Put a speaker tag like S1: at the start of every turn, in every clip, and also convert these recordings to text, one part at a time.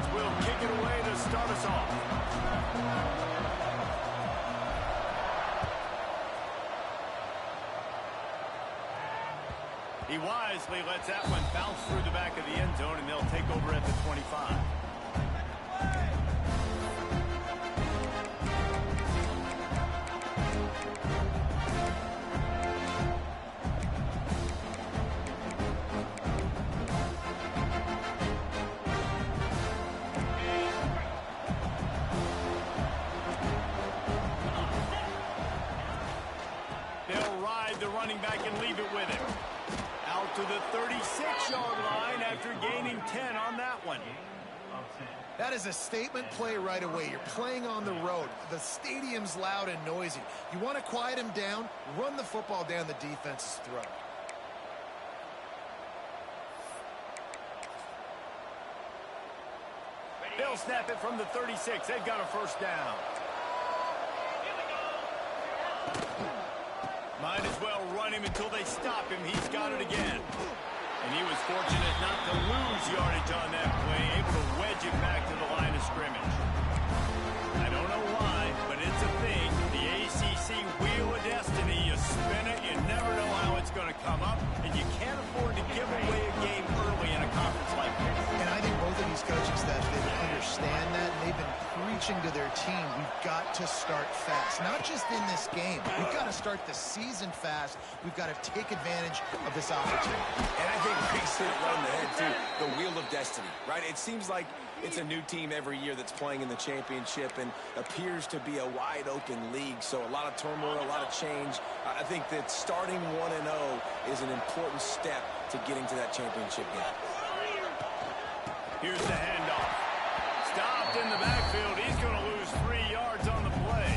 S1: Fields will kick it away to start us off. He wisely lets that one bounce through the back of the end zone, and they'll take over at the 25. They'll ride the running back and leave it with him. Out to the 36-yard line after gaining 10 on that one.
S2: That is a statement play right away. You're playing on the road. The stadium's loud and noisy. You want to quiet him down, run the football down the defense's throat.
S1: They'll snap it from the 36. They've got a first down. Might as well run him until they stop him. He's got it again. And he was fortunate not to lose yardage on that play, able to wedge it back to the line of scrimmage. I don't know why, but it's a thing. The ACC Wheel of Destiny, you spin it, you never know how it's going to come up, and you can't afford to give away a game early in a conference like this.
S2: And I think both of these coaching staffs, they understand that, and they've been preaching to their team, we've got to start fast. Not just in this game. We've got to start the season fast. We've got to take advantage of this opportunity.
S3: And I think Reese hit it right in the head, too. The Wheel of Destiny, right? It seems like it's a new team every year that's playing in the championship and appears to be a wide-open league. So a lot of turmoil, a lot of change. I think that starting 1-0 is an important step to getting to that championship game.
S1: Here's the handoff. Stopped in the backfield. He's going to lose 3 yards on the play.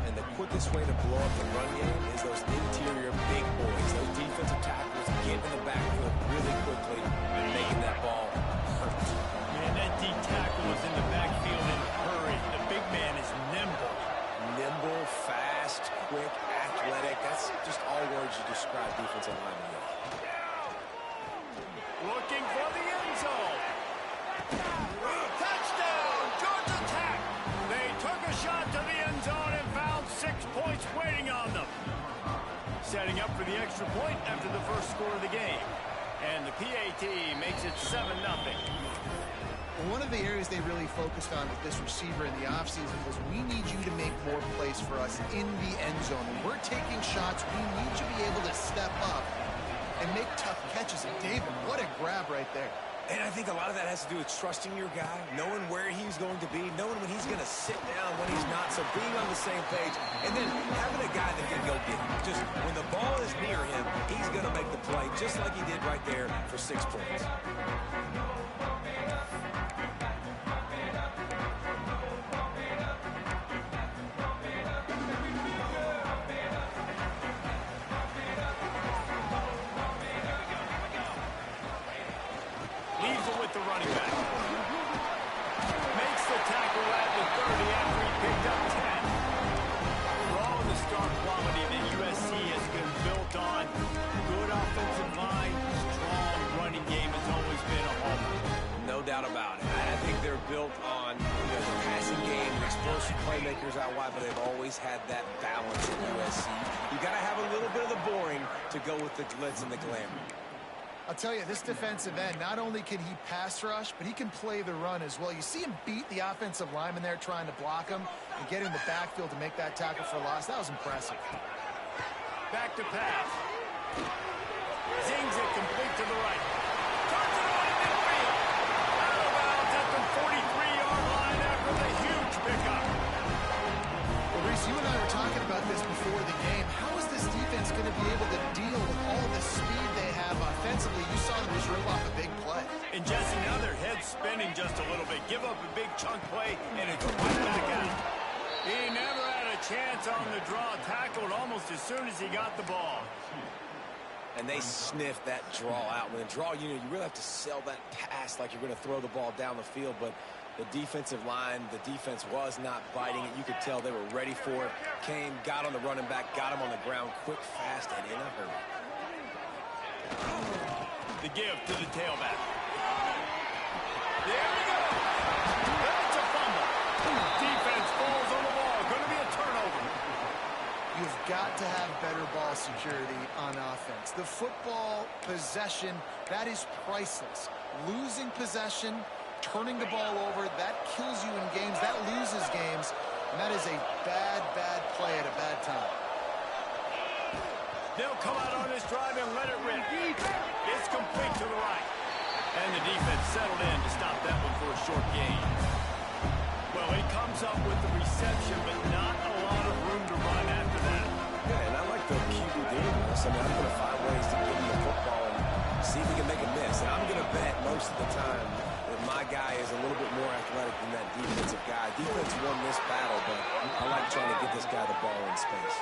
S3: And the quickest way to blow up the run game is those interior big boys. Those defensive tackles get in the backfield really quickly and making that ball hurt.
S1: Man, that D tackle was in the backfield in a hurry. The big man is nimble.
S3: Nimble, fast, quick, athletic. That's just all words you describe defensive linemen with.
S1: Looking for the end zone. Touchdown, Georgia Tech. They took a shot to the end zone and found 6 points waiting on them. Setting up for the extra point after the first score of the game. And the PAT makes it 7-0.
S2: One of the areas they really focused on with this receiver in the offseason was we need you to make more plays for us in the end zone. When we're taking shots, we need you to be able to step up and make tough catches. And David, what a grab right there.
S3: And I think a lot of that has to do with trusting your guy, knowing where he's going to be, knowing when he's going to sit down, when he's not, so being on the same page, and then having a guy that can go get him. Just when the ball is near him, he's going to make the play, just like he did right there for 6 points.
S1: The running back makes the tackle at the 30 after he picked up 10. For all the star quality that USC has been built on, good offensive line, strong running game has always been a hallmark.
S3: No doubt about it. I think they're built on the passing game, the explosive playmakers out wide, but they've always had that balance at USC. You got to have a little bit of the boring to go with the glitz and the glamour.
S2: I'll tell you, this defensive end, not only can he pass rush, but he can play the run as well. You see him beat the offensive lineman there trying to block him and get in the backfield to make that tackle for loss. That was impressive.
S1: Back to pass. Zings it complete to the right. Turns it away midfield. Out of bounds at the 43-yard line after the huge pickup.
S2: Well, Reese, you and I were talking about this before the game. How is this defense going to be able to deal with all the speed they have offensively? You saw them just rip off a big play.
S1: And Jesse, now their head's spinning just a little bit. Give up a big chunk play, and it's right back out. He never had a chance on the draw. Tackled almost as soon as he got the ball.
S3: And they sniffed that draw out. When a draw, you really have to sell that pass like you're going to throw the ball down the field, but the defensive line, the defense was not biting it. You could tell they were ready for it. Came, got on the running back, got him on the ground quick, fast, and in a hurry.
S1: The give to the tailback. There he
S2: the football possession, that is priceless. Losing possession, turning the ball over, that kills you in games, that loses games, and that is a bad, bad play at a bad time.
S1: They'll come out on this drive and let it rip. It's complete to the right. And the defense settled in to stop that one for a short gain. Well, he comes up with the reception, but not a lot of room to run after that.
S3: Yeah, and I like the QB doing this. I mean, I'm going to find ways to give him the football and see if we can make a miss. And I'm going to bet most of the time that my guy is a little bit more athletic than that defensive guy. Defense won this battle, but I like trying to get this guy the ball in space.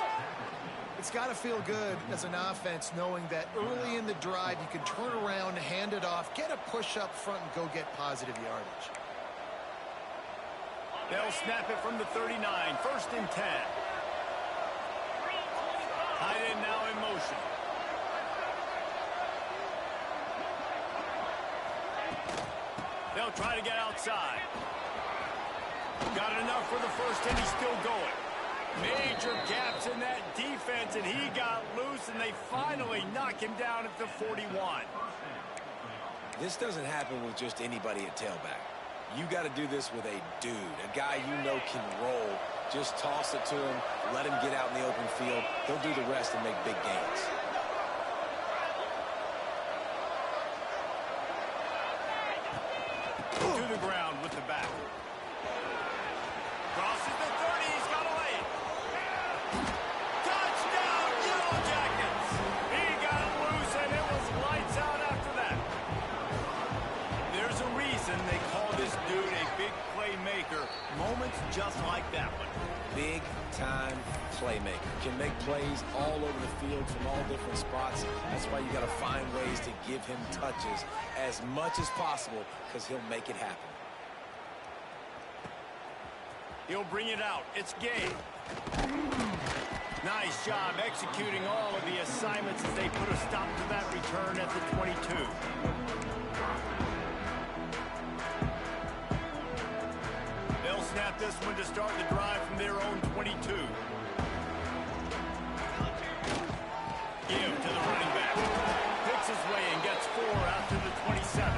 S2: It's got to feel good as an offense knowing that early in the drive you can turn around, hand it off, get a push up front, and go get positive yardage.
S1: They'll snap it from the 39, 1st and 10. Tight end now in motion. They'll try to get outside. Got enough for the first, and he's still going. Major gaps in that defense, and he got loose, and they finally knock him down at the 41.
S3: This doesn't happen with just anybody at tailback. You got to do this with a dude, a guy you know can roll. Just toss it to him, let him get out in the open field. He'll do the rest and make big gains.
S1: To the ground with the back. Crosses the 30, he's got to lay it. Touchdown, Yellow Jackets! He got loose, and it was lights out after that. There's a reason they call this dude a big playmaker. Moments just like that one.
S3: Big-time playmaker. Can make plays all over the field from all different spots. That's why you got to find ways to give him touches as much as possible because he'll make it happen.
S1: He'll bring it out. It's game. Nice job executing all of the assignments as they put a stop to that return at the 22. They'll snap this one to start the drive from their own 22. Give to the running back. Picks his way and gets 4 out to the 27.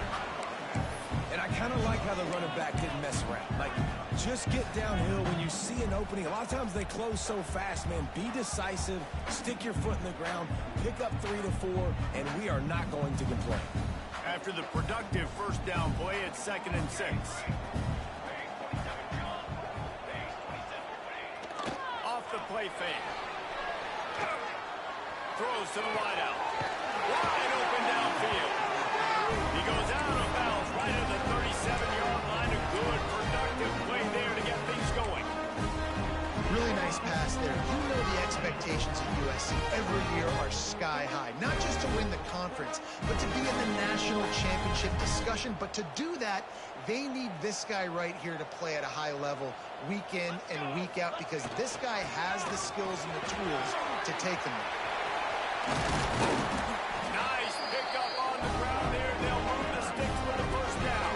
S3: And I kind of like how the running back didn't mess around. Like, just get downhill when you see an opening. A lot of times they close so fast, man. Be decisive, stick your foot in the ground, pick up 3 to 4, and we are not going to complain.
S1: After the productive first down play, it's 2nd and 6. Off the play fake. Throws to the wide out. Wide open downfield. He goes out of bounds right at the 37-yard line. A good, productive play there to get things going.
S2: Really nice pass there. You know the expectations of USC every year are sky high. Not just to win the conference, but to be in the national championship discussion. But to do that, they need this guy right here to play at a high level week in and week out because this guy has the skills and the tools to take them there.
S1: Nice pickup on the ground there. They'll move the sticks for the first down.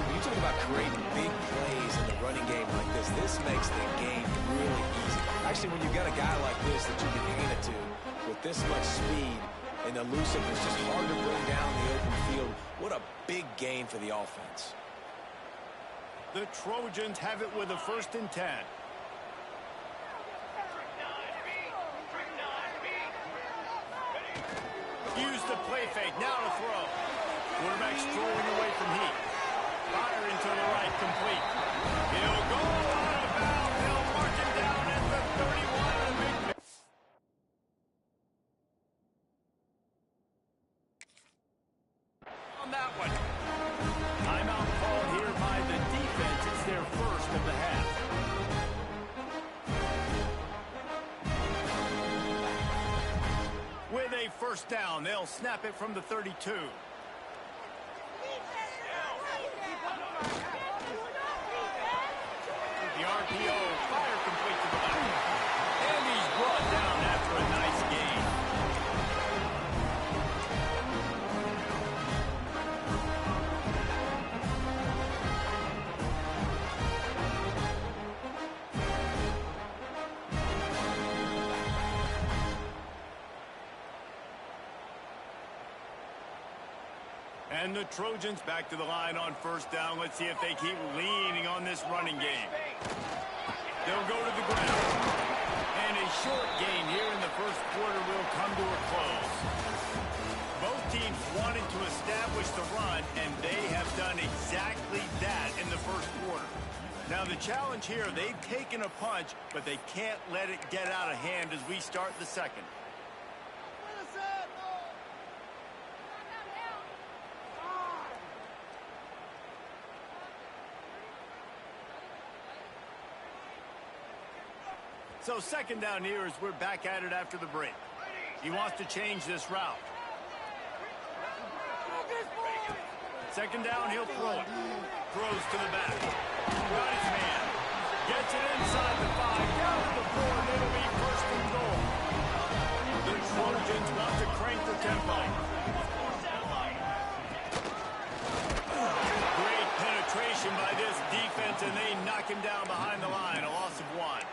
S3: When you talk about creating big plays in the running game like this makes the game really easy. Actually, when you've got a guy like this that you can hand it to with this much speed and elusiveness, just hard to bring down the open field. What a big gain for the offense.
S1: The Trojans have it with a 1st and 10. Use the play fake. Now to throw. Quarterback's throwing away from heat. Fire into the right, complete. He'll go out of bounds. They'll mark him down at the 31. A big on that one. Timeout called here by the defense. It's their first of the half. With a first down, they'll snap it from the 32. The RPO, fire complete to the left. And he's brought down after a nice gain. And the Trojans back to the line on first down. Let's see if they keep leaning on this running game. They'll go to the ground. And a short gain here in the first quarter will come to a close. Both teams wanted to establish the run, and they have done exactly that in the first quarter. Now the challenge here, they've taken a punch, but they can't let it get out of hand as we start the second. So second down here as we're back at it after the break. He wants to change this route. Second down, he'll throw it. Throws to the back. Got his man. Gets it inside the 5. Down to the 4, and it'll be first and goal. The Trojans want to crank the tempo. Great penetration by this defense, and they knock him down behind the line. A loss of 1.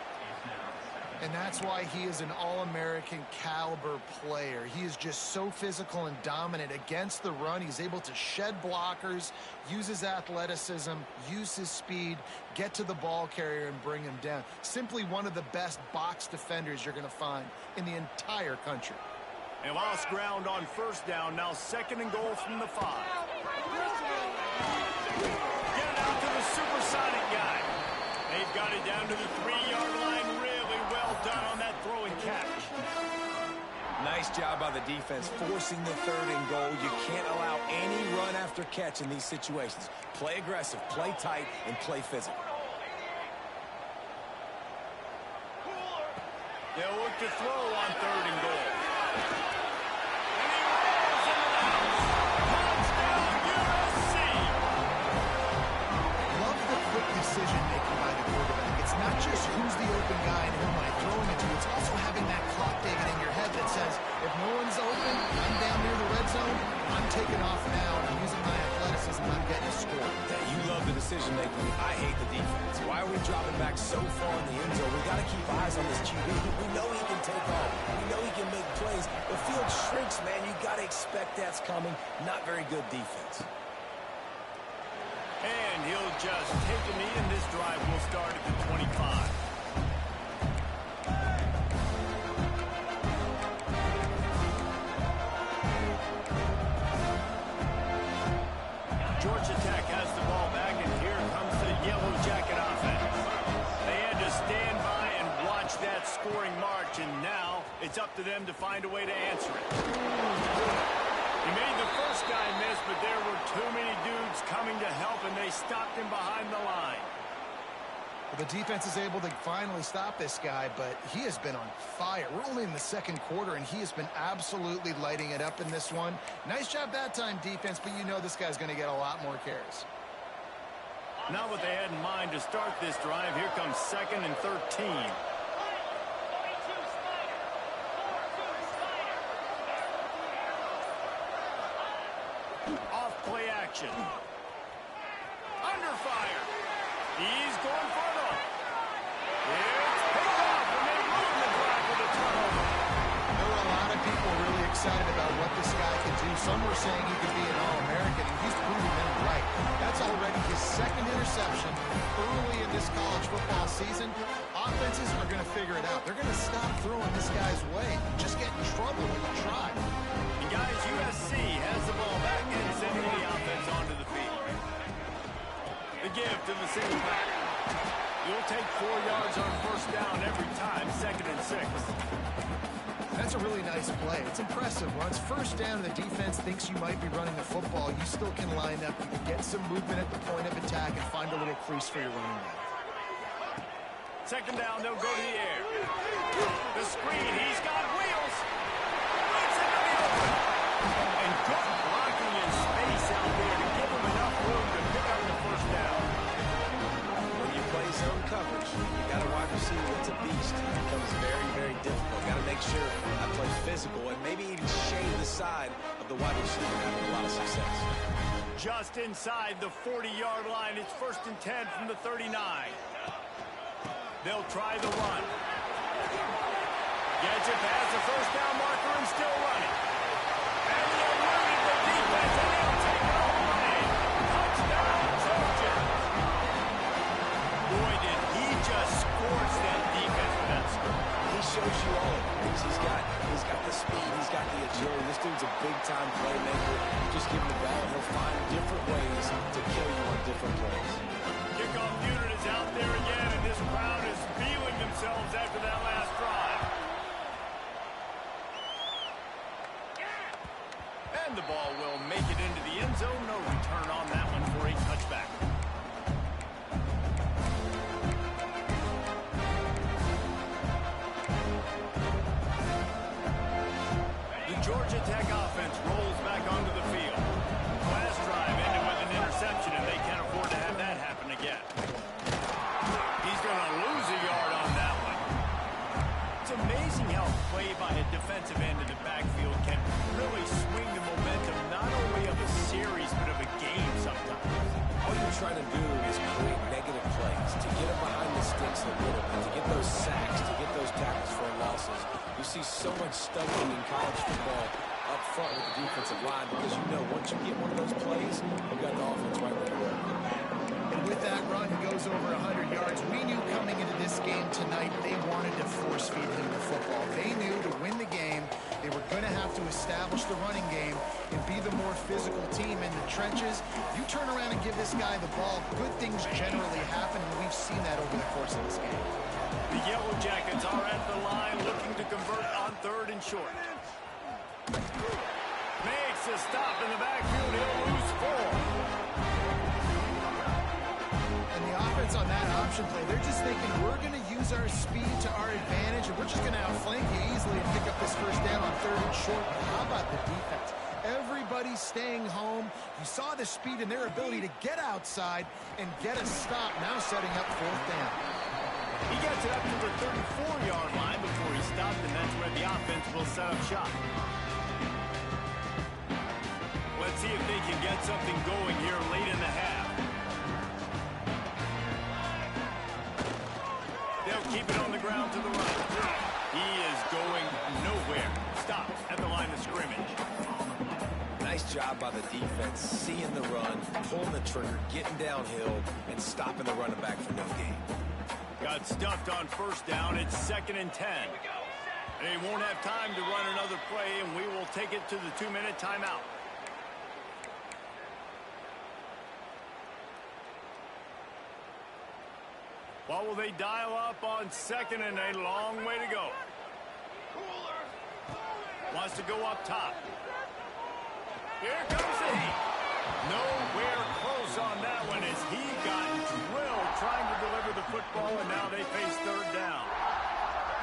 S2: And that's why he is an All-American caliber player. He is just so physical and dominant against the run. He's able to shed blockers, use his athleticism, use his speed, get to the ball carrier and bring him down. Simply one of the best box defenders you're going to find in the entire country.
S1: And lost ground on first down. Now second and goal from the 5. Get it out to the supersonic guy. They've got it down to the 3-yard line. Really well done on that throw and catch.
S3: Nice job by the defense forcing the third and goal. You can't allow any run after catch in these situations. Play aggressive, play tight, and play physical.
S1: They'll look to throw on third and goal. And he rolls into the house. Touchdown, USC!
S2: Love the quick decision making by the quarterback. It's not just who's the open guy and who am I throwing it to. It's also having that clock taken in your head that says, if no one's open, I'm down near the red zone, I'm taking off now, and I'm using my athleticism, I'm getting a score.
S3: Yeah, you love the decision making. I hate the defense. Why are we dropping back so far in the end zone? We got to keep eyes on this QB. We know he can take off. We know he can make plays. The field shrinks, man. You got to expect that's coming. Not very good defense.
S1: And he'll just take a knee, and this drive will start at the 25. Georgia Tech has the ball back, and here comes the Yellow Jacket offense. They had to stand by and watch that scoring march, and now it's up to them to find a way to answer it. He made the first guy miss, but there were too many dudes coming to help, and they stopped him behind the line.
S2: Well, the defense is able to finally stop this guy, but he has been on fire. We're only in the second quarter, and he has been absolutely lighting it up in this one. Nice job that time, defense, but you know this guy's going to get a lot more carries.
S1: Not what they had in mind to start this drive. Here comes second and 13. Off play action. Under fire. He's going for it all. It's picked off, and they ruined the drive with a turnover.
S2: There were a lot of people really excited about what this guy could do. Some were saying he could be an All-American, and he's proven them right. That's already his second interception early in this college football season. Offenses are going to figure it out. They're going to stop throwing this guy's way. Just get in trouble when you try.
S1: And guys, USC has the ball back and sending the offense onto the field. The give to the single back. You'll take 4 yards on first down every time, second and 6.
S2: That's a really nice play. It's impressive. Once first down, the defense thinks you might be running the football. You still can line up. You can get some movement at the point of attack and find a little crease for your running back.
S1: Second down, they'll go to the air. The screen, he's got wheels. It's into the open. And good blocking in space out there to give him enough room to pick up the first down.
S3: When you play zone coverage, you got a wide receiver that's a beast. It becomes very, very difficult. Got to make sure that plays physical and maybe even shade the side of the wide receiver and have a lot of success.
S1: Just inside the 40-yard line, it's first and 10 from the 39. They'll try the run. Gets it past the first down marker and still running. And they'll run it, the defense, and they'll take it
S3: dude's a big-time playmaker. Just give him the ball, and he'll find different ways to kill you on different plays.
S1: Kickoff unit is out there again, and this crowd is feeling themselves after that last drive. And the ball will make it into the end zone. No return on that one for a touchback. The Georgia Tech offense rolls back onto the field. Last drive ended with an interception, and they can't afford to have that happen again. He's going to lose a yard on that one. It's amazing how play by a defensive end in the backfield can really swing the momentum not only of a series but of a game sometimes.
S3: All you're trying to do is create negative plays, to get them behind the sticks a little bit, to get those sacks, to get those tackles for losses. You see so much stumbling in college football up front with the defensive line because you know once you get one of those plays, you've got the offense right where you are.
S2: And with that run, he goes over 100 yards. We knew coming into this game tonight they wanted to force feed him the football. They knew to win the game, they were going to have to establish the running game and be the more physical team in the trenches. You turn around and give this guy the ball, good things generally happen, and we've seen that over the course of this game.
S1: The Yellow Jackets are at the line looking to convert on 3rd and short. Makes a stop in the backfield. He'll lose 4.
S2: And the offense on that option play, they're just thinking we're going to use our speed to our advantage, and we're just going to outflank you easily and pick up this first down on 3rd and short. How about the defense? Everybody's staying home. You saw the speed and their ability to get outside and get a stop, now setting up 4th down.
S1: He gets it up to the 34-yard line before he stopped, and that's where the offense will set up shop. Let's see if they can get something going here late in the half. They'll keep it on the ground to the right. He is going nowhere. Stop at the line of scrimmage.
S3: Nice job by the defense, seeing the run, pulling the trigger, getting downhill, and stopping the running back for no gain.
S1: Got stuffed on 1st down. It's 2nd and 10. They won't have time to run another play, and we will take it to the 2-minute timeout. What will they dial up on 2nd and a long way to go? Wants to go up top. Here comes the heat. Nowhere close on that one as he got drilled trying to deliver the football, and now they face 3rd down.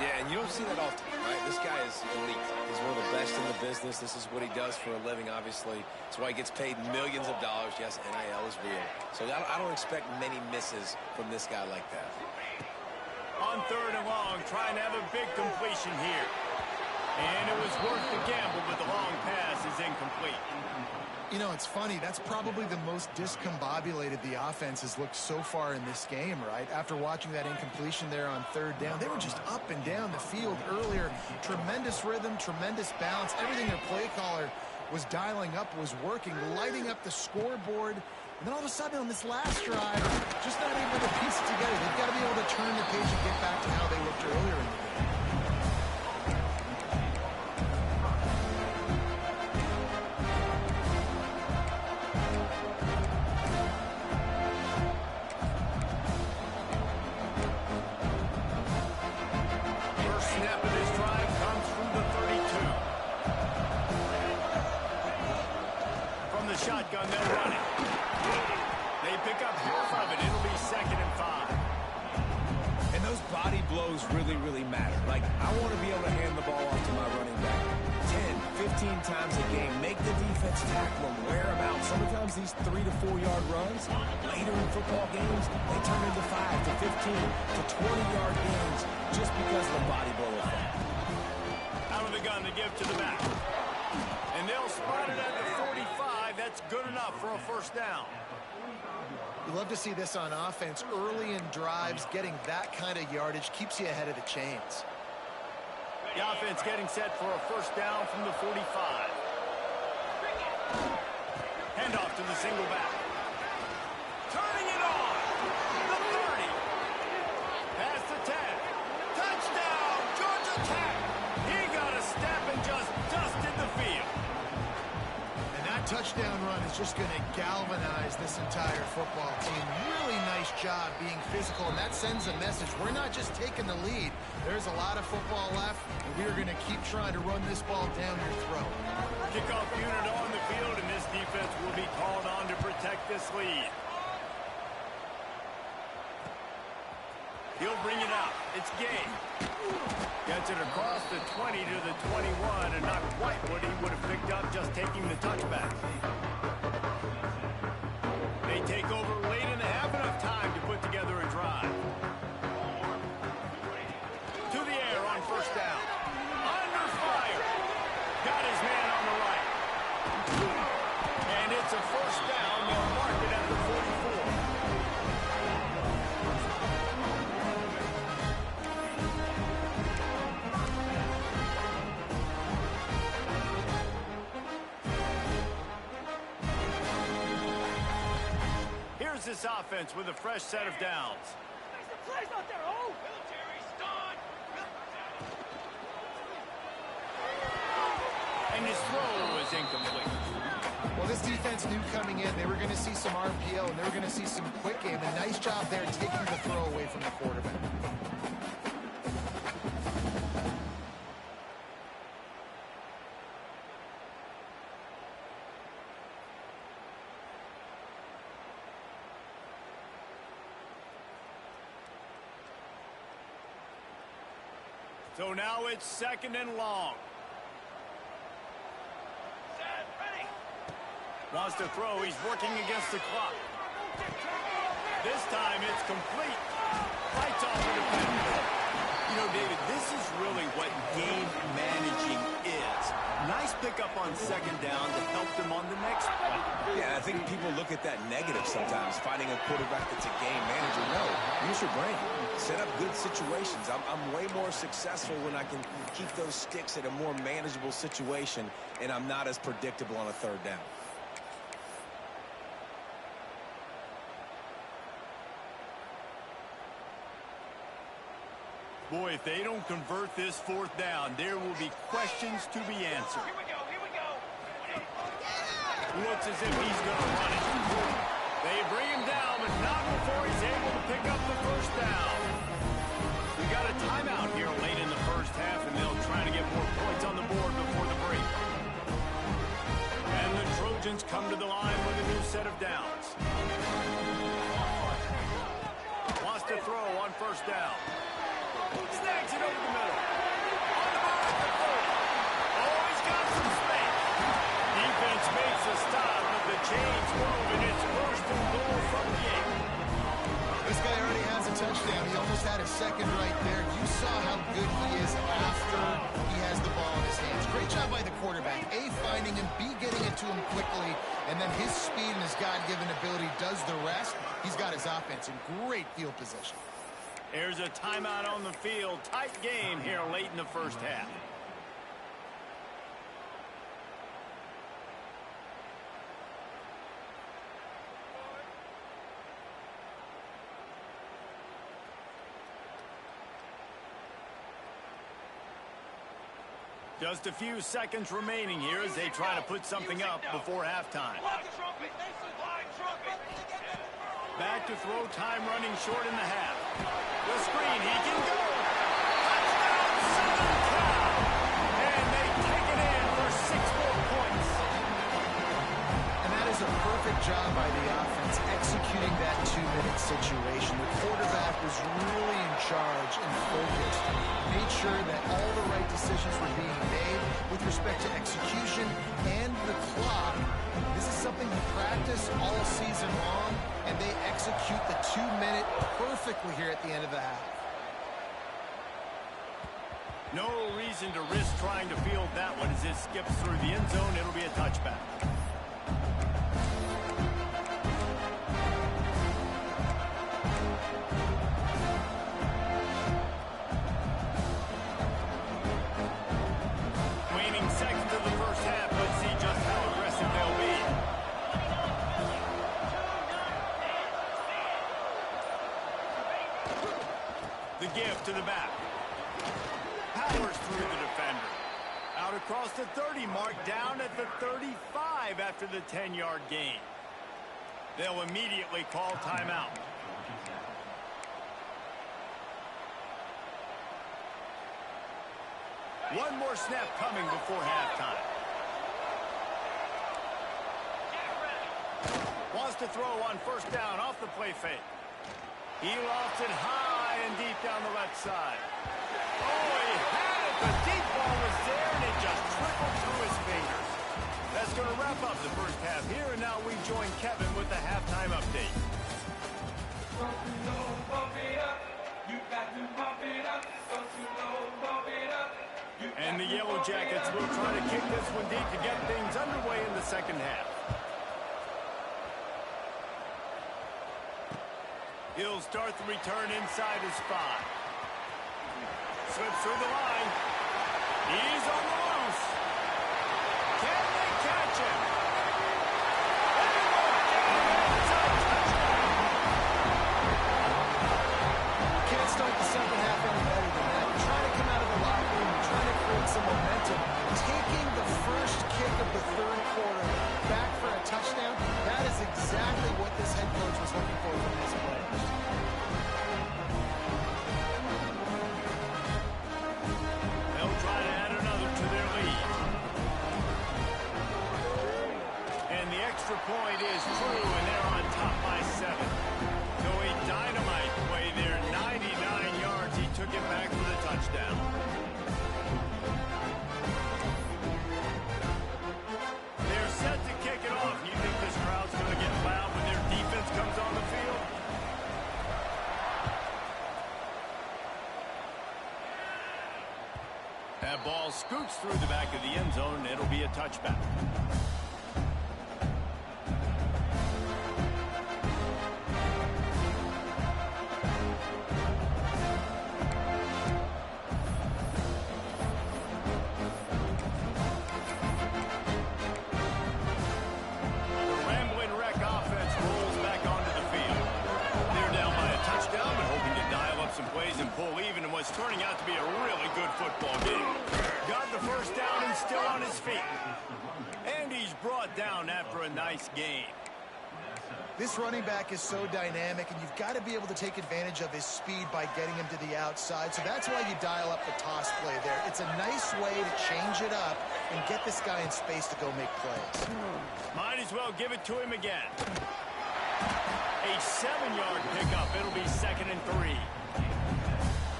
S3: Yeah, and you don't see that often, right? This guy is elite. He's one of the best in the business. This is what he does for a living, obviously. That's why he gets paid millions of dollars. Yes, NIL is real. So I don't expect many misses from this guy like that.
S1: On 3rd and long, trying to have a big completion here. And it was worth the gamble, but the long pass is incomplete.
S2: You know, it's funny. That's probably the most discombobulated the offense has looked so far in this game, right? After watching that incompletion there on 3rd down, they were just up and down the field earlier. Tremendous rhythm, tremendous balance. Everything their play caller was dialing up was working, lighting up the scoreboard. And then all of a sudden on this last drive, just not able to piece it together. They've got to be able to turn the page and get back to how they looked earlier in the game.
S1: Shotgun, they'll run it. They pick up half of it. It'll be 2nd and 5.
S3: And those body blows really, really matter. Like, I want to be able to hand the ball off to my running back 10, 15 times a game. Make the defense tackle them, wear them out. Sometimes these 3 to 4 yard runs, later in football games, they turn into 5 to 15 to 20 yard gains just because of the body blow effect.
S1: Out of the gun to give to the back. And they'll spot it at the 45. That's good enough for a 1st down.
S2: You love to see this on offense. Early in drives, getting that kind of yardage keeps you ahead of the chains.
S1: The offense getting set for a 1st down from the 45. Handoff to the single back. Turning it on. The 30. Past the 10. Touchdown, Georgia Tech. He got a step and just dusted the field.
S2: is just going to galvanize this entire football team. Really nice job being physical, and that sends a message. We're not just taking the lead. There's a lot of football left, and we are going to keep trying to run this ball down your throat.
S1: Kickoff unit on the field, and this defense will be called on to protect this lead. He'll bring it out. It's Gay. Gets it across the 20 to the 21, and not quite what he would have picked up just taking the touchback. They take over late in the half, enough time to put together a drive. To the air on first down. Under fire. Got his man on the right. And it's a first down. They'll mark it at the 44. Here's this offense with a fresh set of downs. And his throw is incomplete.
S2: Well, this defense knew coming in they were going to see some RPO, and they were going to see some quick game. A nice job there taking the throw away from the quarterback.
S1: So now it's second and long. Wants to throw. He's working against the clock. This time it's complete. Fights off the defender. You know, David, this is really what game managing is. Nice pickup on second down to help them on the next play.
S3: Yeah, I think people look at that negative sometimes, finding a quarterback that's a game manager. No, use your brain. Set up good situations. I'm way more successful when I can keep those sticks at a more manageable situation, and I'm not as predictable on a third down.
S1: Boy, if they don't convert this fourth down, there will be questions to be answered. Here we go. Looks as if he's going to run it. They bring him down, but not before he's able to pick up the first down. We got a timeout here late in the first half, and they'll try to get more points on the board before the break. And the Trojans come to the line with a new set of downs. Wants to throw on first down. Snags it over the middle. On the ball at the 30. Oh, he's got some space. Defense makes a stop, but the chains move, and it's first and goal from the 8.
S2: This guy already has a touchdown. He almost had a second right there. You saw how good he is after he has the ball in his hands. Great job by the quarterback. A, finding him, B, getting it to him quickly, and then his speed and his God-given ability does the rest. He's got his offense in great field position.
S1: There's a timeout on the field. Tight game here late in the first half. Just a few seconds remaining here as they try to put something up before halftime. Back to throw, time running short in the half. The screen, he can go. Touchdown, Southern Cal. And they take it in for 6 more points.
S2: And that is a perfect job by the offense executing that 2-minute situation. The quarterback was really in charge and focused. Made sure that all the right decisions were being made with respect to execution and the clock. This is something you practice all season long, and they execute the 2-minute perfectly here at the end of the half.
S1: No reason to risk trying to field that one as it skips through the end zone. It'll be a touchback. Waning seconds of the first half. Let's see just how aggressive they'll be. The give to the back. Powers through the defender. Out across the 30 mark, down at the 35. 5 after the 10-yard gain. They'll immediately call timeout. One more snap coming before halftime. Wants to throw on first down off the play fake. He lofts it high and deep down the left side. Oh, he had it. The deep ball was there, and it just trickled through his fingers. That's going to wrap up the first half here, and now we join Kevin with the halftime update. And the Yellow Jackets will try to kick this one deep to get things underway in the second half. He'll start the return inside his 5. Slips through the line. He's on the loose. Can they catch him?
S2: Can't start the second half any better than that. You're trying to come out of the locker room, you're trying to create some momentum. Taking the first kick of the third quarter back for a touchdown, that is exactly what this head coach was looking for from his players.
S1: They'll try to add another to their lead. And the extra point is true, and they're on top by 7. So a dynamite play there, 99 yards. He took it back for the touchdown. They're set to kick it off. You think this crowd's going to get loud when their defense comes on the field? That ball scoots through the back of the end zone, and it'll be a touchback. Turning out to be a really good football game. Got the first down and still on his feet. And he's brought down after a nice game.
S2: This running back is so dynamic, and you've got to be able to take advantage of his speed by getting him to the outside. So that's why you dial up the toss play there. It's a nice way to change it up and get this guy in space to go make plays.
S1: Might as well give it to him again. A 7-yard pickup. It'll be 2nd and 3.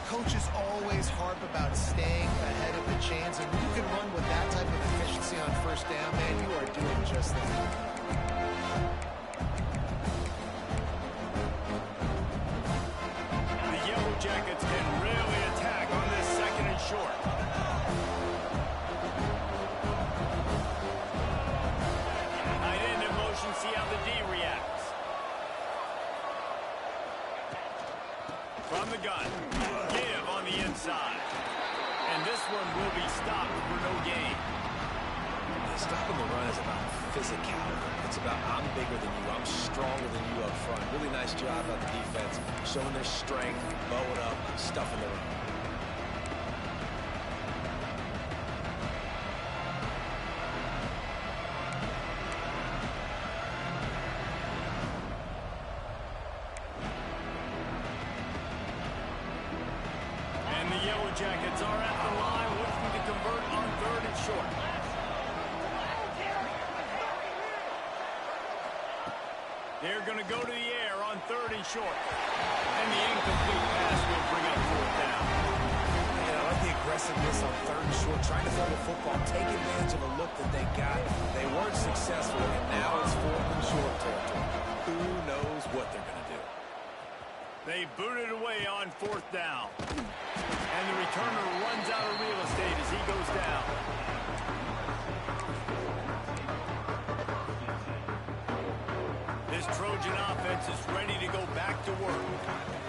S2: Coaches always harp about staying ahead of the chains, and when you can run with that type of efficiency on first down, man, you are doing just that.
S1: The Yellow Jackets can really attack on this 2nd and short. Tight end in motion, see how the D reacts. From the gun. Inside. And this one will be stopped for no gain.
S3: Stopping the run is about physicality. It's about I'm bigger than you, I'm stronger than you up front. Really nice job by the defense, showing their strength, bowing up, stuffing the run.
S1: Jackets are at the line looking to convert on 3rd and short. They're going to go to the air on 3rd and short. And the incomplete pass will bring up 4th down.
S3: And I like the aggressiveness on 3rd and short, trying to throw the football, take advantage of a look that they got. They weren't successful, and now it's 4th and short territory. Who knows what they're going to do?
S1: They boot it away on 4th down. And the returner runs out of real estate as he goes down. This Trojan offense is ready to go back to work.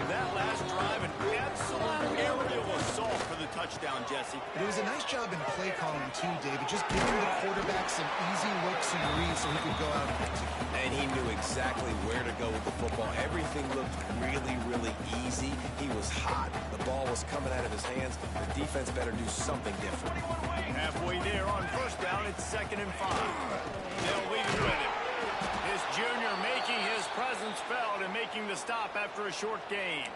S1: That last drive, an absolute aerial assault for the touchdown. touchdown, Jesse.
S2: But it was a nice job in play calling, too, David. Just giving the quarterback some easy looks and reads so he could go out and execute.
S3: And he knew exactly where to go with the football. Everything looked really, really easy. He was hot. The ball was coming out of his hands. The defense better do something different.
S1: Halfway there on first down, it's 2nd and 5. They'll leave it with him. His junior making his presence felt and making the stop after a short gain.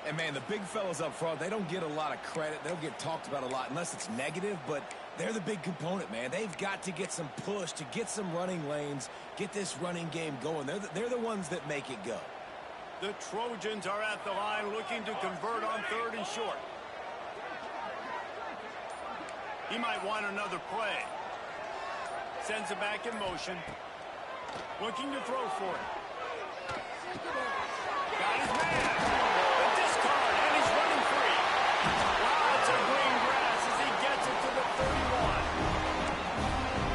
S3: And, man, the big fellas up front, they don't get a lot of credit. They don't get talked about a lot unless it's negative, but they're the big component, man. They've got to get some push, to get some running lanes, get this running game going. They're the ones that make it go.
S1: The Trojans are at the line looking to convert on 3rd and short. He might want another play. Sends it back in motion. Looking to throw for it. Got his man. The discard, and he's running free. Wow, it's a green grass as he gets it to the 31.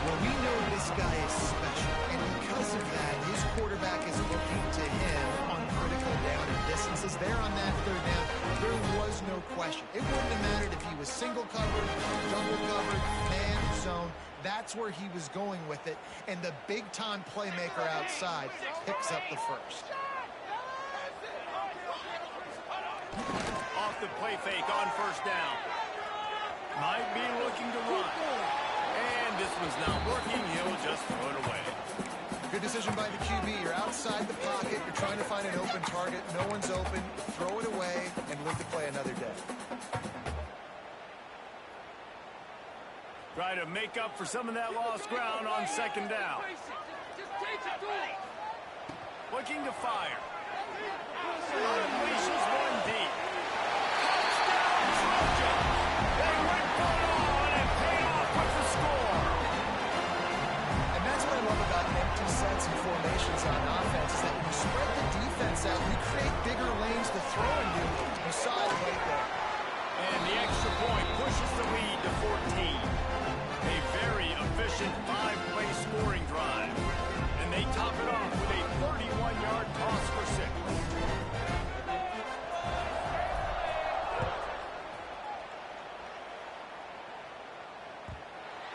S2: Well, we know this guy is special, and because of that, his quarterback is looking to him on critical down and distances. There on that 3rd down, there was no question. It wouldn't have mattered if he was single covered, double covered, man, zone. That's where he was going with it, and the big-time playmaker outside picks up the first.
S1: Off the play fake on first down. Might be looking to run. And this one's not working. He'll just throw it away.
S2: Good decision by the QB. You're outside the pocket. You're trying to find an open target. No one's open. Throw it away and live to play another day.
S1: Try to make up for some of that lost ground on 2nd down. Looking to fire. Unleashes one deep. Touchdown, Trojans! They went for it all, and it paid off with the score.
S2: And that's what I love about empty sets and formations on offense, is that when you spread the defense out, you create bigger lanes to throw into. You saw it right there.
S1: And the extra point pushes the lead to 14. A very efficient 5-play scoring drive. And they top it off with a 31-yard toss for 6.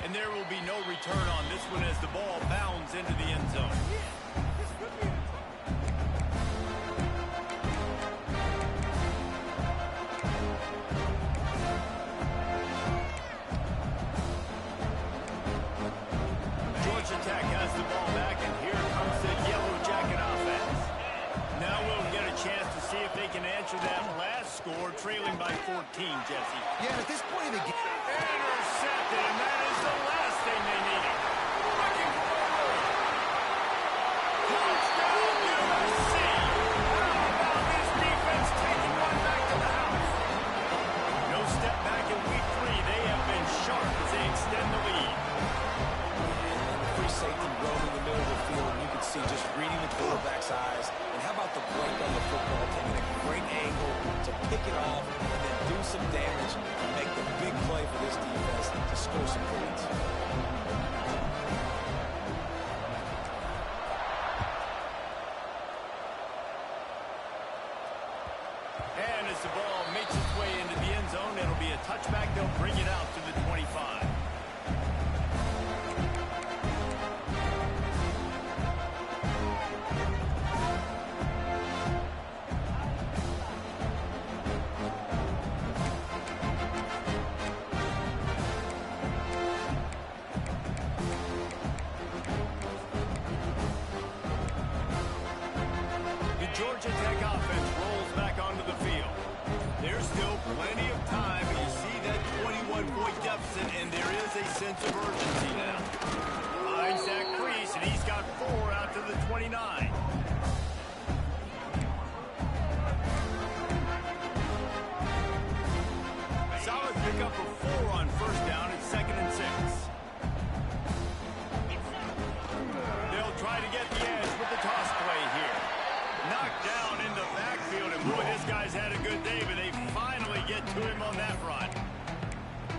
S1: And there will be no return on this one as the ball bounds into the end zone. Georgia Tech has the ball back, and here comes the Yellow Jacket offense. Now we'll get a chance to see if they can answer that last score, trailing by 14, Jesse.
S2: Yeah, at this point of the game,
S1: Intercepted, and that is the last thing they needed. Looking for more. Touchdown, USC! How about this defense taking one back to the house? No step back in week 3. They have been sharp as they extend the lead.
S3: Free safety roaming the middle of the field, and you can see just reading the quarterback's eyes. And how about the break on the football, taking a great angle to pick it off and then do some damage and make the big play for this defense to score some points.
S1: And as the ball makes its way into the end zone, it'll be a touchback. They'll bring it out to the 25. Georgia Tech offense rolls back onto the field. There's still plenty of time. You see that 21-point deficit, and there is a sense of urgency now. Finds that crease, and he's got 4 out to the 29. Solid pickup of 4 on first down. It's 2nd and 6. They'll try to get the edge with the toss play here. Knocked down in the backfield, and boy, this guy's had a good day, but they finally get to him on that run.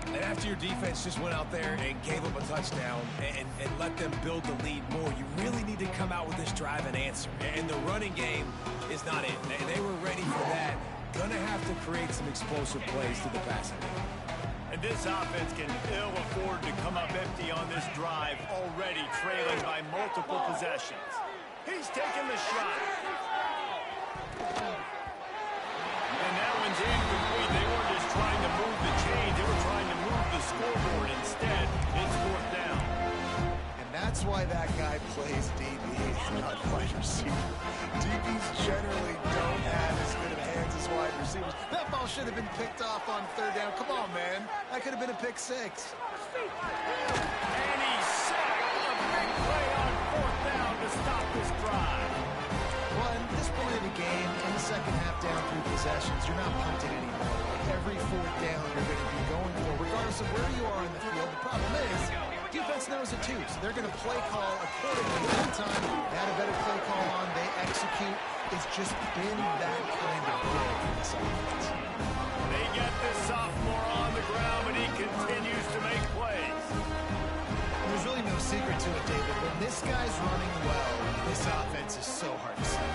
S3: And after your defense just went out there and gave up a touchdown and let them build the lead more, you really need to come out with this drive and answer. And the running game is not it. They were ready for that. Gonna have to create some explosive plays to the passing game.
S1: And this offense can ill afford to come up empty on this drive, already trailing by multiple possessions. He's taking the shot. And that one's incomplete. They weren't just trying to move the chains. They were trying to move the scoreboard instead. It's fourth down.
S2: And that's why that guy plays DB, not wide receiver. DBs generally don't have as good of hands as wide receivers. That ball should have been picked off on third down. Come on, man. That could have been a pick six.
S1: And he's sacked. A big play on fourth down to stop this drive.
S2: Well, at this point of the game, in the second half down through possessions, you're not punting anymore. Like every fourth down you're going to be going for, regardless of where you are in the field. The problem is, defense knows it too, so they're going to play call accordingly. That time, they had a better play call on, they execute. It's just been that kind of day in this offense.
S1: They get this sophomore on the ground, but he continues to make plays.
S2: There's really no secret to it, David. When this guy's running well, this offense is so hard to stop.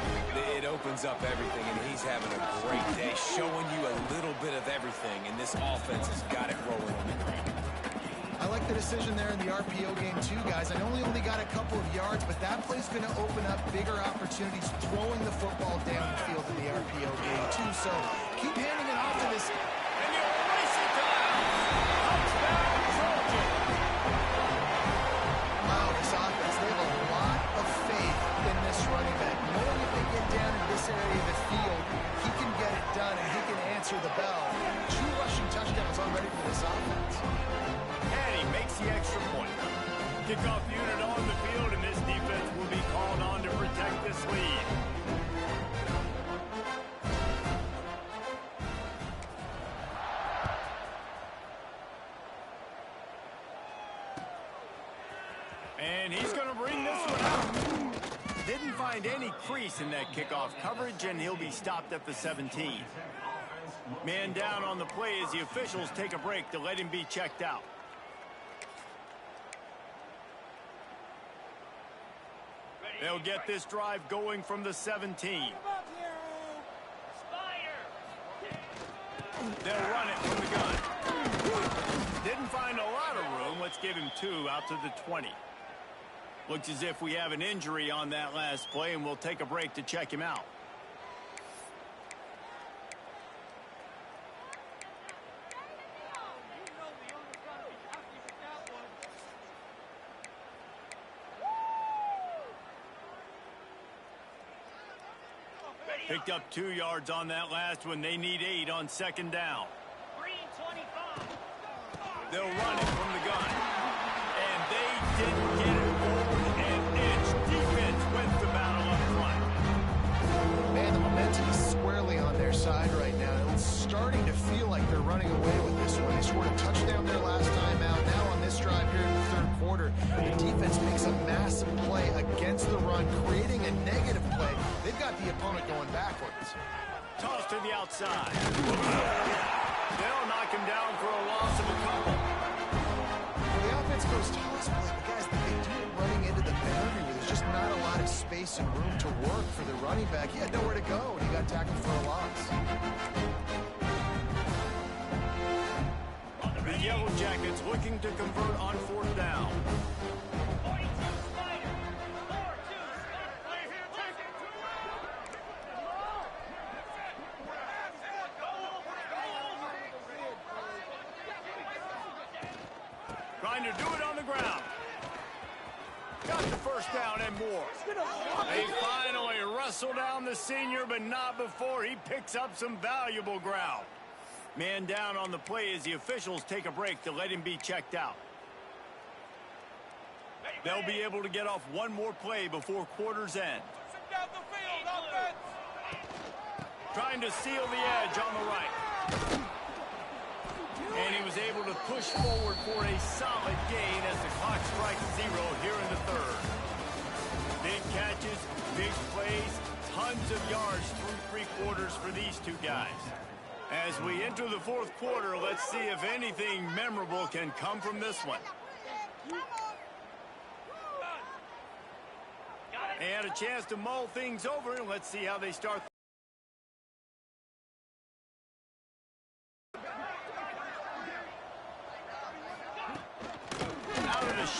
S3: It opens up everything, and he's having a great day, showing you a little bit of everything, and this offense has got it rolling on the ground.
S2: I like the decision there in the RPO game too, guys. I know he only got a couple of yards, but that play's going to open up bigger opportunities throwing the football down the field in the RPO game too. So keep handing it off to this.
S1: And you erase it down. Touchdown, Trojan.
S2: Wow, this offense, they have a lot of faith in this running back. Knowing if they get down in this area of the field, he can get it done and he can answer the bell. 2 rushing touchdowns already for this offense.
S1: And he makes the extra point. Kickoff unit on the field, and this defense will be called on to protect this lead. And he's going to bring this one out. Didn't find any crease in that kickoff coverage, and he'll be stopped at the 17. Man down on the play as the officials take a break to let him be checked out. They'll get this drive going from the 17. They'll run it from the gun. Didn't find a lot of room. Let's give him 2 out to the 20. Looks as if we have an injury on that last play, and we'll take a break to check him out. Picked up 2 yards on that last one. They need 8 on second down. They'll run it from the gun. And they didn't get it forward an inch. Defense wins the battle up front.
S2: Man, the momentum is squarely on their side right now. It's starting to feel like they're running away with this one. They scored a touchdown their last time out. Now on this drive here in the third quarter, the defense makes a massive play against the run, creating a negative play. They've got the opponent going backwards.
S1: Toss to the outside. They'll knock him down for a loss of a couple.
S2: Well, the offense goes toss play, but guys, they do it running into the boundary where there's just not a lot of space and room to work for the running back. He had nowhere to go, and he got tackled for a loss.
S1: The Yellow Jackets looking to convert on fourth down. Trying to do it on the ground. Got the first down and more. They finally wrestle down the senior, but not before he picks up some valuable ground. Man down on the play as the officials take a break to let him be checked out. They'll be able to get off one more play before quarter's end. Trying to seal the edge on the right. And he was able to push forward for a solid gain as the clock strikes 0 here in the third. Big catches, big plays, tons of yards through 3 quarters for these 2 guys. As we enter the fourth quarter, let's see if anything memorable can come from this one. They had a chance to mull things over, and let's see how they start.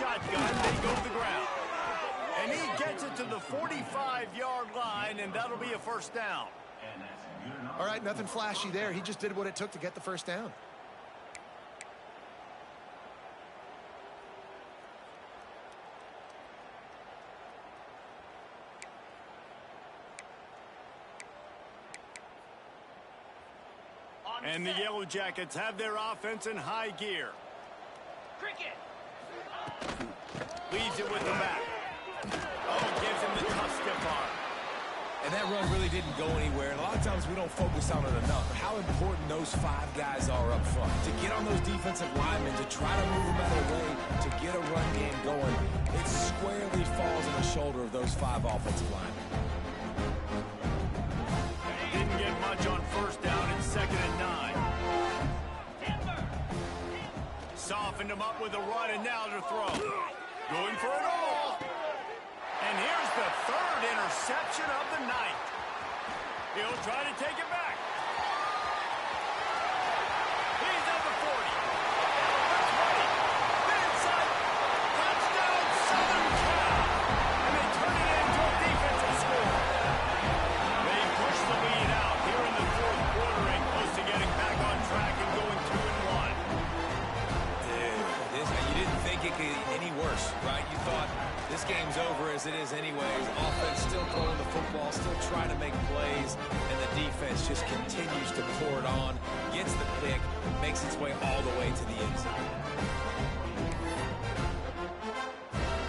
S1: shotgun. They go to the ground. And he gets it to the 45-yard line, and that'll be a first down.
S2: All right, nothing flashy there. He just did what it took to get the first down.
S1: And the Yellow Jackets have their offense in high gear.
S4: Cricket.
S1: Leaves it with the back. Oh, gives him the tough stiff arm.
S3: And that run really didn't go anywhere. And a lot of times we don't focus on it enough. But how important those 5 guys are up front. To get on those defensive linemen, to try to move them out of the way, to get a run game going, it squarely falls on the shoulder of those 5 offensive linemen.
S1: Didn't get much on first down. It's 2nd and 9. Softened him up with a run, and now to throw. Going for it all. And here's the 3rd interception of the night. He'll try to take it back. He's at the 40. The 20. The inside. Touchdown, Southern Cal. And they turn it into a defensive score. They push the lead out here in the 4th quarter and close to getting back on track and going 2-1.
S3: You didn't think it could get any worse, right? You thought this game's over as it is anyways. Offense still throwing the football, still trying to make plays, and the defense just continues to pour it on, gets the pick, makes its way all the way to the end zone.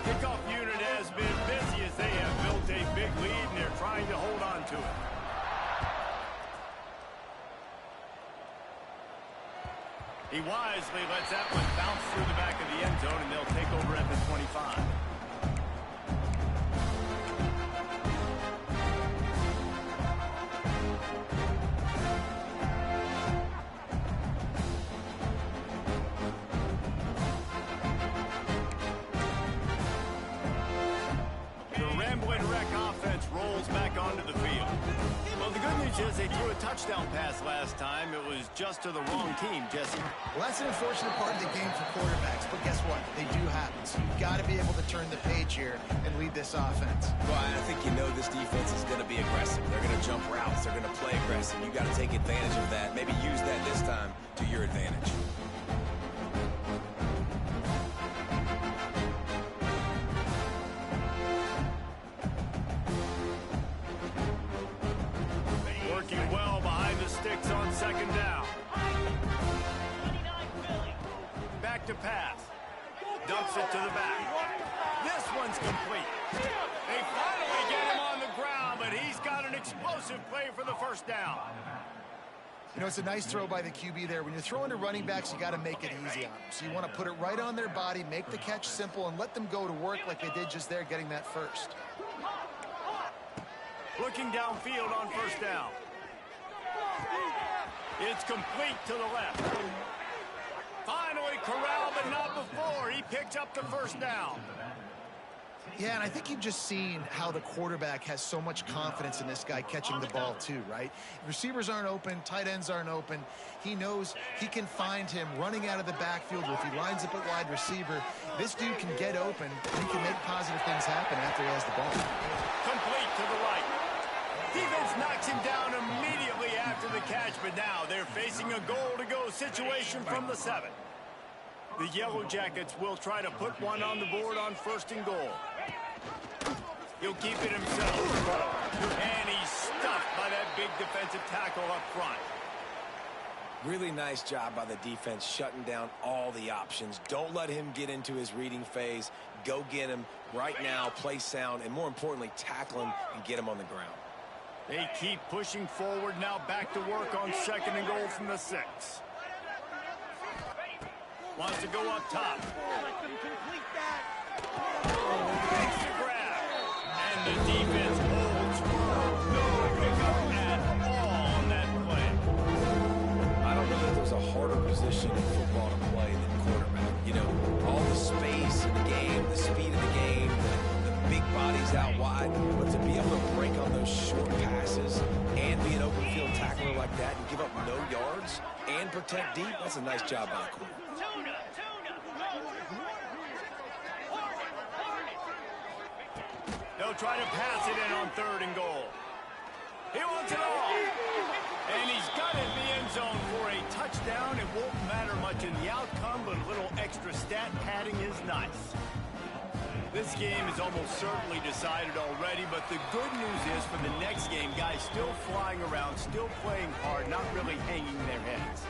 S1: Kickoff unit has been busy as they have built a big lead, and they're trying to hold on to it. He wisely lets that one bounce through the back of the end zone, and they'll take over at the 25. The Ramblin' Wreck offense rolls back onto the field. Well, the good news is they threw a touchdown pass last time. It was just to the wrong team, Jesse.
S2: Well, that's an unfortunate part of the game for quarterbacks, but guess what? They do happen. So you've got to be able to turn the page here and lead this offense.
S3: Well, I think you know this defense is going to be aggressive. They're going to jump routes. They're going to play aggressive. You got to take advantage of that. Maybe use that this time to your advantage.
S1: Working well behind the sticks on 2nd down. Back to pass. Dumps it to the back. This one's complete. They finally get him on the ground, but he's got an explosive play for the first down.
S2: You know, it's a nice throw by the QB there. When you're throwing to running backs, you got to make it easy on them. So you want to put it right on their body, make the catch simple, and let them go to work like they did just there, getting that first.
S1: Looking downfield on first down. It's complete to the left. Finally corralled, but not before. He picks up the first down.
S2: Yeah, and I think you've just seen how the quarterback has so much confidence in this guy catching the ball too, right? Receivers aren't open, tight ends aren't open. He knows he can find him running out of the backfield, or if he lines up at wide receiver, this dude can get open, and he can make positive things happen after he has the ball.
S1: Complete to the right. Defense knocks him down immediately after the catch, but now they're facing a goal-to-go situation from the 7. The Yellow Jackets will try to put one on the board on 1st and goal. He'll keep it himself. And he's stuffed by that big defensive tackle up front.
S3: Really nice job by the defense shutting down all the options. Don't let him get into his reading phase. Go get him right now, play sound, and more importantly, tackle him and get him on the ground.
S1: They keep pushing forward now, back to work on 2nd and goal from the 6. Wants to go up top.
S4: Let them complete that.
S1: Makes the grab. And the defense holds firm. No pickup at all on that play.
S3: I don't know that there's a harder position in football to play than quarterback. You know, all the space in the game, the speed of the game, the big bodies out wide, but to be able to break on those short passes and be an open field tackler like that and give up no yards and protect deep, that's a nice job by the quarterback.
S1: They'll try to pass it in on 3rd and goal. He wants it all. And he's got it in the end zone for a touchdown. It won't matter much in the outcome, but a little extra stat padding is nice. This game is almost certainly decided already, but the good news is for the next game, guys still flying around, still playing hard, not really hanging their heads.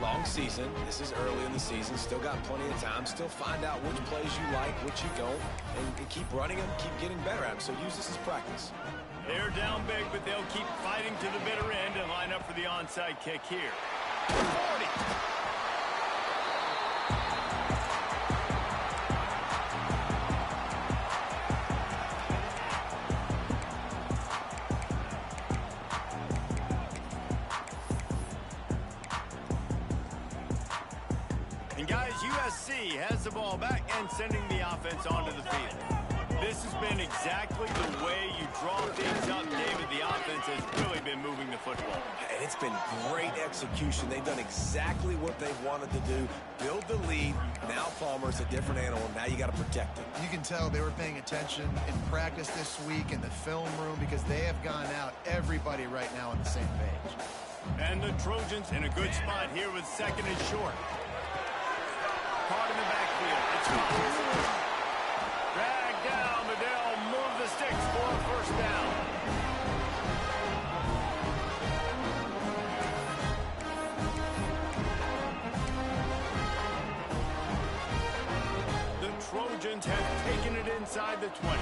S3: Long season. This is early in the season. Still got plenty of time. Still find out which plays you like, which you don't, and keep running them, keep getting better at them. So use this as practice.
S1: They're down big, but they'll keep fighting to the bitter end and line up for the onside kick here. 40. And guys, USC has the ball back and sending the offense onto the field. This has been exactly the way you draw things up, David. The offense has really been moving the football.
S3: And it's been great execution. They've done exactly what they wanted to do. Build the lead. Now Palmer's a different animal. Now you got to protect him.
S2: You can tell they were paying attention in practice this week in the film room because they have gone out, everybody right now on the same page.
S1: And the Trojans in a good spot here with 2nd and short. Caught in the backfield. It's Fox. Drag down, but they'll move the sticks for a 1st down. The Trojans have taken it inside the 20.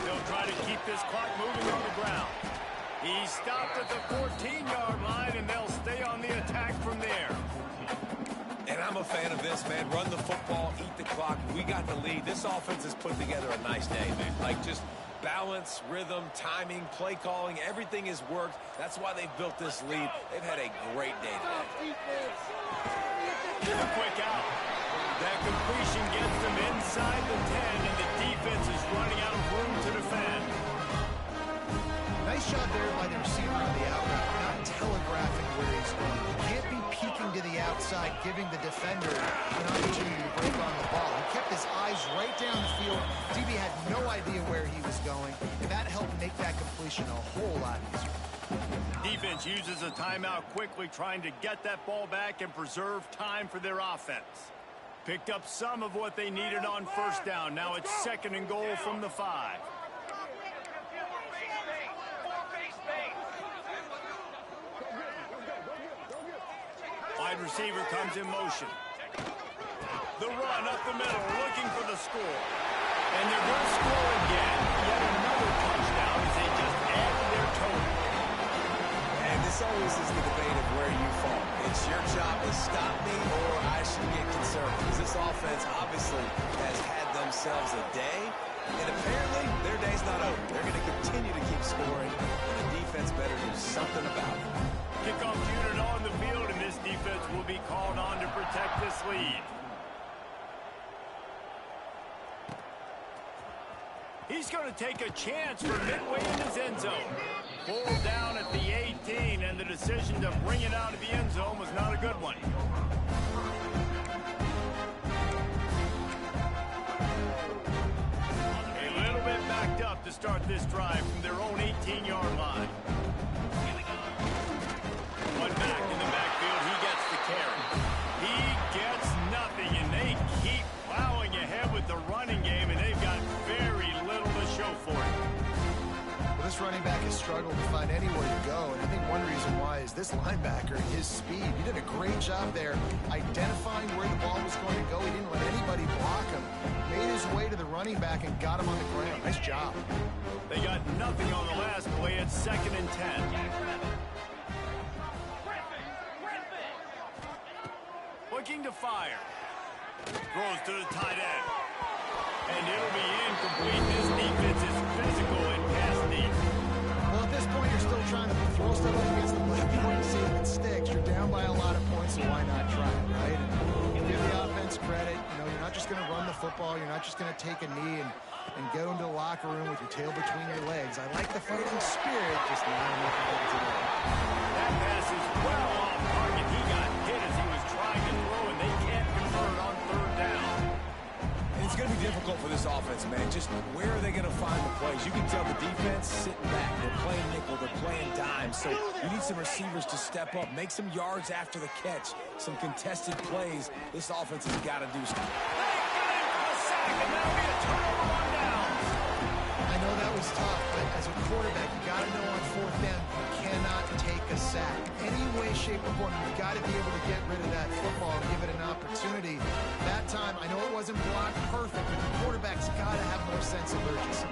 S1: They'll try to keep this clock moving on the ground. He stopped at the 14-yard line, and they'll stay on the attack from there.
S3: And I'm a fan of this, man. Run the football, eat the clock. We got the lead. This offense has put together a nice day, man. Like just balance, rhythm, timing, play calling, everything has worked. That's why they've built this lead. They've had a great day today.
S1: A quick out. That completion gets them inside the 10, and the defense is running out of room to defend.
S2: Nice job there by the receiver on the out route, not telegraphing where he's going. He can't be peeking to the outside, giving the defender an opportunity to break on the ball. He kept his eyes right down the field. DB had no idea where he was going, and that helped make that completion a whole lot easier.
S1: Defense uses a timeout quickly, trying to get that ball back and preserve time for their offense. Picked up some of what they needed on 1st down. Now it's 2nd and goal from the 5. Wide receiver comes in motion. The run up the middle, looking for the score. And they're going to score again. Yet another touchdown as they just add to their total.
S3: And this always is the debate of where you fall. It's your job to stop me or I should get concerned. Because this offense obviously has had themselves a day. And apparently their day's not over. They're going to continue to keep scoring. And the defense better do something about it.
S1: Kickoff unit on the field, and this defense will be called on to protect this lead. He's going to take a chance for midway in his end zone. Pulled down at the 18, and the decision to bring it out of the end zone was not a good one. A little bit backed up to start this drive from their own 18-yard line. One back in the backfield, he gets the carry. He gets nothing, and they keep plowing ahead with the running game, and they've got very little to show for it.
S2: Well, this running back has struggled to find anywhere to go, and I think one reason why is this linebacker, his speed. He did a great job there identifying where the ball was going to go. He didn't let anybody block him. Made his way to the running back and got him on the ground. Nice job.
S1: They got nothing on the last play. It's 2nd and 10. Looking to fire. Throws to the tight end. And it'll be incomplete. This defense is physical and pass deep.
S2: Well, at this point, you're still trying to throw stuff up against the blackboard and see if it sticks. You're down by a lot of points, so why not try it, right? And give the offense credit. You know, you're not just going to run the football. You're not just going to take a knee and go into the locker room with your tail between your legs. I like the fighting spirit, just not enough of it today.
S1: That pass is well off target. He got hit as he was trying to throw, and they can't convert on 3rd down.
S3: it's going to be difficult for this offense, man. Just where are they going to find the plays? You can tell the defense sitting back. They're playing nickel. They're playing dime. So you need some receivers to step up, make some yards after the catch, some contested plays. This offense has got to do something.
S1: And that'll be a turnover on downs.
S2: I know that was tough, but as a quarterback, you got to know on fourth down, you cannot take a sack. Any way, shape, or form, you got to be able to get rid of that football and give it an opportunity. That time, I know it wasn't blocked perfect, but the quarterback's got to have more sense of urgency.